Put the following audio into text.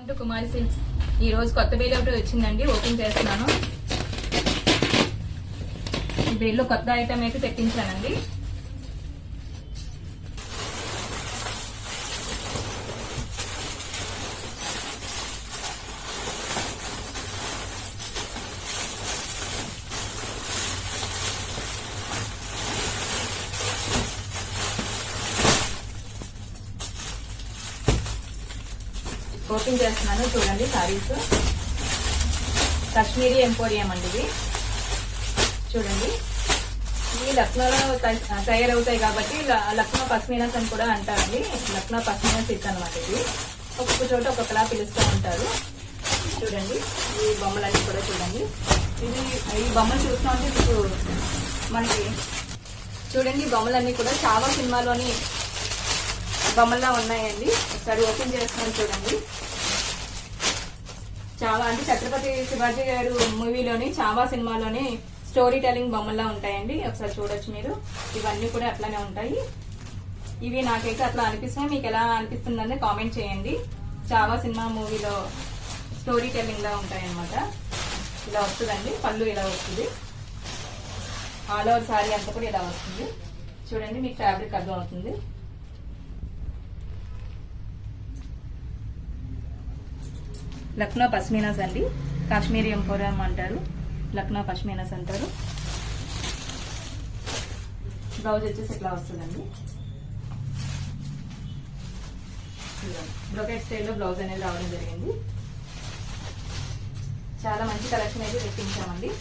Welcome to Kumari silks. ఈ రోజు కొత్త బేల్ ఒకటి వచ్చిందండి, ఓపెన్ చేస్తున్నాను. ఈ బేల్లో కొత్త ఐటమ్ అయితే తెప్పించానండి. ఓపెన్ చేస్తున్నాను, చూడండి. సారీస్ కాశ్మీరీ ఎంపోరియం అండి ఇవి. చూడండి, ఇవి లక్నోలో తయారవుతాయి కాబట్టి లక్నో పష్మినాస్ అని కూడా అంటారండి. లక్నో పష్మినా సిల్క్ అనమాట. ఇది ఒక్కొక్క చోట ఒక్కొక్కలా పిలుస్తూ ఉంటారు. చూడండి, ఈ బొమ్మలన్నీ కూడా చూడండి. ఈ బొమ్మలు చూస్తూ ఉంటే మీకు మనకి చూడండి, బొమ్మలన్నీ కూడా చాలా సినిమాలోని బొమ్మల్లా ఉన్నాయండి. ఒకసారి ఓపెన్ చేస్తున్నాను, చూడండి. చాలా అంటే ఛత్రపతి శివాజీ గారు మూవీలోని చావా సినిమాలోని స్టోరీ టెల్లింగ్ బొమ్మల్లా ఉంటాయండి. ఒకసారి చూడొచ్చు మీరు. ఇవన్నీ కూడా అట్లానే ఉంటాయి. ఇవి నాకైతే అట్లా అనిపిస్తున్నాయి. మీకు ఎలా అనిపిస్తుందని కామెంట్ చేయండి. చావా సినిమా మూవీలో స్టోరీ టెల్లింగ్ లా ఉంటాయి అనమాట. ఇలా వస్తుందండి, పళ్ళు ఇలా వస్తుంది. ఆల్ ఓవర్ సారీ అంతా కూడా ఇలా వస్తుంది. చూడండి, మీకు ఫ్యాబ్రిక్ అర్థం అవుతుంది. లక్నో పష్మినాస్ అండి, కాశ్మీరీ ఎంపోరియం అంటారు, లక్నో పష్మినాస్ అంటారు. బ్లౌజ్ వచ్చేసి ఇట్లా వస్తుందండి. బ్రొకెట్ స్టైల్లో బ్లౌజ్ అనేది రావడం జరిగింది. చాలా మంచి కలెక్షన్ అయితే తెప్పించామండి.